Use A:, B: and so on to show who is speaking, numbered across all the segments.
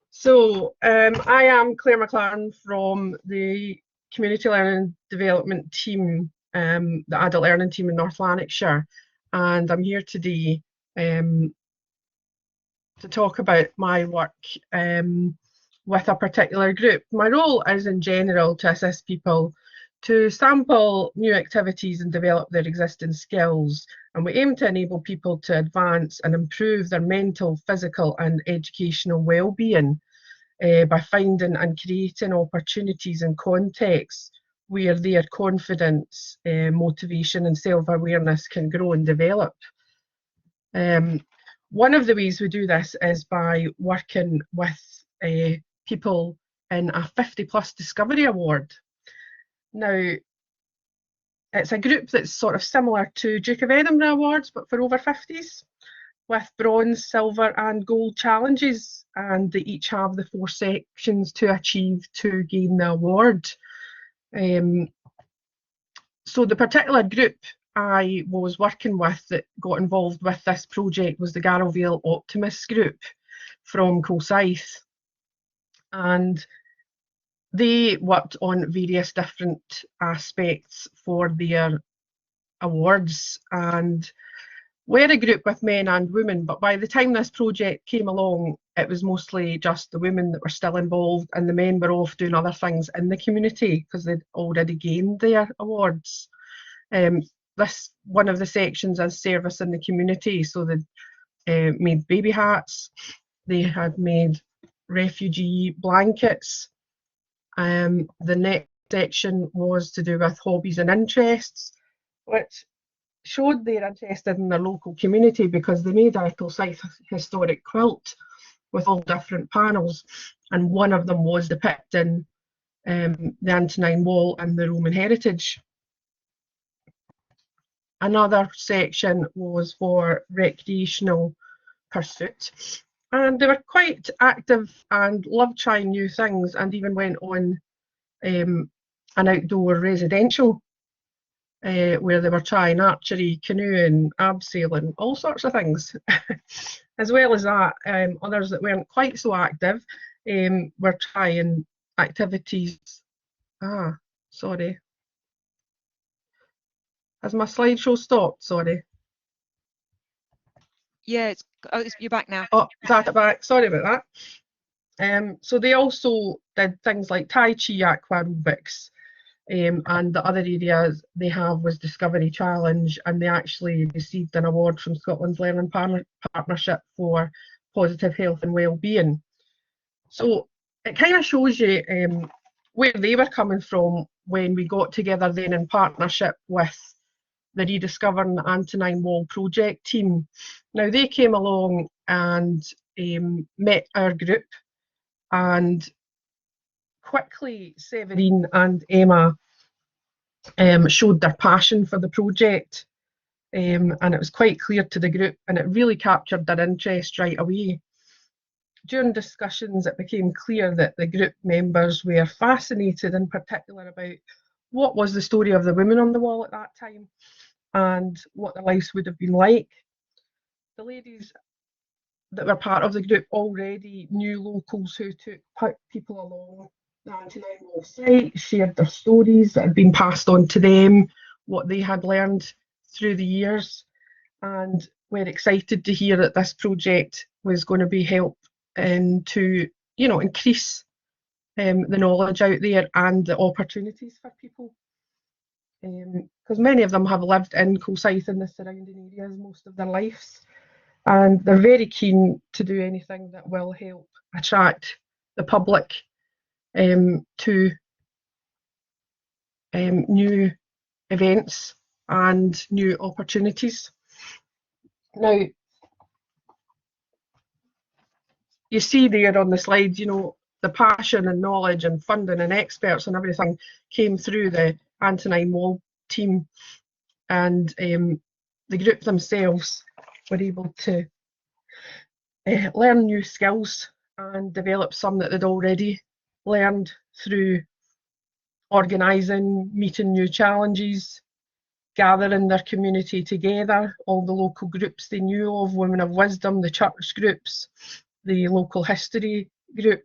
A: So I am Claire McLaren from the Community Learning Development team, the Adult Learning team in North Lanarkshire, and I'm here today to talk about my work with a particular group. My role is in general to assist people to sample new activities and develop their existing skills, and we aim to enable people to advance and improve their mental, physical and educational well-being by finding and creating opportunities and contexts where their confidence, motivation and self-awareness can grow and develop. One of the ways we do this is by working with people in a 50+ Discovery Award. Now, it's a group that's sort of similar to Duke of Edinburgh Awards, but for over 50s, with bronze, silver and gold challenges, and they each have the 4 sections to achieve to gain the award. So the particular group I was working with that got involved with this project was the Garrowvale Optimists group from Colsaith, and they worked on various different aspects for their awards, and we're a group with men and women, but by the time this project came along, it was mostly just the women that were still involved, and the men were off doing other things in the community because they'd already gained their awards. This one of the sections is service in the community, so they made baby hats, they had made refugee blankets. The next section was to do with hobbies and interests, which showed they're interested in their local community because they made a Colsaith historic quilt with all different panels, and one of them was depicting the Antonine Wall and the Roman heritage. Another section was for recreational pursuit, and they were quite active and loved trying new things, and even went on an outdoor residential where they were trying archery, canoeing, abseiling, all sorts of things. As well as that, others that weren't quite so active were trying activities. Sorry. Has my slideshow stopped? Sorry.
B: Yeah, you're back now.
A: Oh, is that back? Sorry about that. So they also did things like Tai Chi, aqua aerobics, and the other areas they have was Discovery Challenge, and they actually received an award from Scotland's Learning Partnership for positive health and well-being. So it kind of shows you where they were coming from when we got together then in partnership with the Rediscovering the Antonine Wall project team. Now they came along and met our group, and quickly Severine and Emma showed their passion for the project, and it was quite clear to the group, and it really captured their interest right away. During discussions, it became clear that the group members were fascinated in particular about what was the story of the women on the wall at that time and what their lives would have been like. The ladies that were part of the group already knew locals who took people along the Antonine Wall site, shared their stories that had been passed on to them, what they had learned through the years, and we're excited to hear that this project was going to be helped to, you know, increase the knowledge out there and the opportunities for people, because many of them have lived in Colsaith and the surrounding areas most of their lives, and they're very keen to do anything that will help attract the public to new events and new opportunities. Now, you see there on the slides, you know, the passion and knowledge and funding and experts and everything came through the Antonine Wall team, and the group themselves were able to learn new skills and develop some that they'd already learned through organising, meeting new challenges, gathering their community together, all the local groups they knew of, Women of Wisdom, the church groups, the local history group.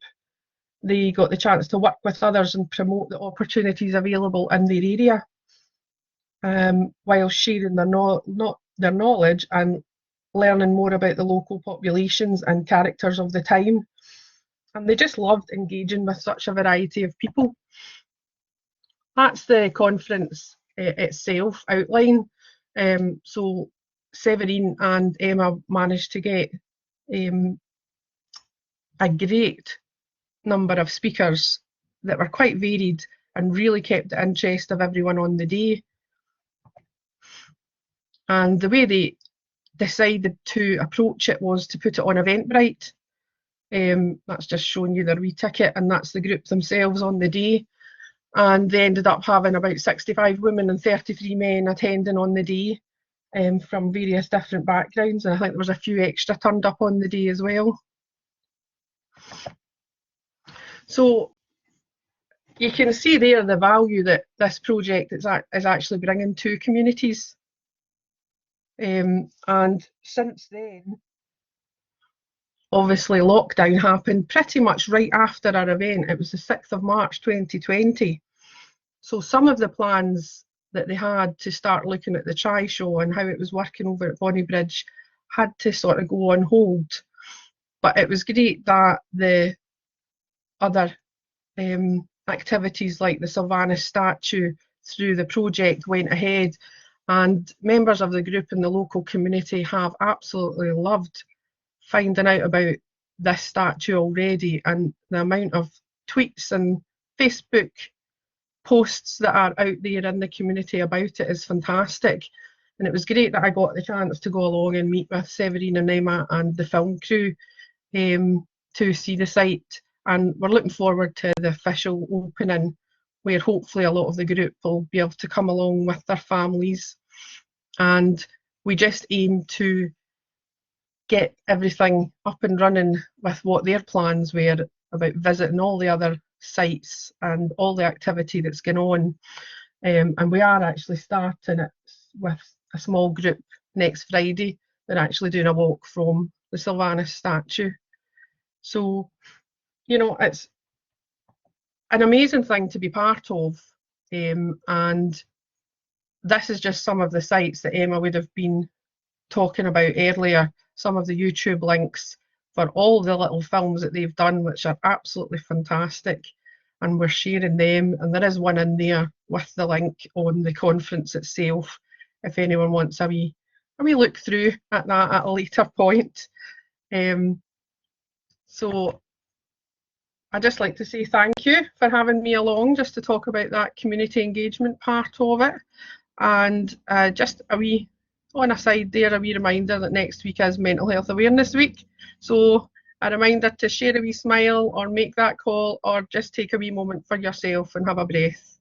A: They got the chance to work with others and promote the opportunities available in their area, while sharing their knowledge and learning more about the local populations and characters of the time. And they just loved engaging with such a variety of people. That's the conference itself outline. So Severine and Emma managed to get a great number of speakers that were quite varied and really kept the interest of everyone on the day. And the way they decided to approach it was to put it on Eventbrite. That's just showing you their wee ticket, and that's the group themselves on the day. And they ended up having about 65 women and 33 men attending on the day, from various different backgrounds, and I think there was a few extra turned up on the day as well. So you can see there the value that this project is actually bringing to communities. And since then, obviously lockdown happened pretty much right after our event. It was the 6th of March 2020. So some of the plans that they had to start looking at the Tri-Show and how it was working over at Bonnybridge had to sort of go on hold. But it was great that the other activities like the Sylvanus statue through the project went ahead, and members of the group in the local community have absolutely loved finding out about this statue already, and the amount of tweets and Facebook posts that are out there in the community about it is fantastic. And it was great that I got the chance to go along and meet with Severine and Emma and the film crew to see the site, and we're looking forward to the official opening, where hopefully a lot of the group will be able to come along with their families. And we just aim to get everything up and running with what their plans were about visiting all the other sites and all the activity that's going on. And we are actually starting it with a small group next Friday. They're actually doing a walk from the Sylvanus statue. So, you know, it's an amazing thing to be part of. And this is just some of the sites that Emma would have been talking about earlier, some of the YouTube links for all the little films that they've done, which are absolutely fantastic. And we're sharing them. And there is one in there with the link on the conference itself, if anyone wants a wee look through at that at a later point. So I'd just like to say thank you for having me along just to talk about that community engagement part of it. And just a wee, on a side there, a wee reminder that next week is Mental Health Awareness Week. So a reminder to share a wee smile or make that call or just take a wee moment for yourself and have a breath.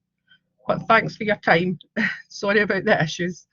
A: But thanks for your time. Sorry about the issues.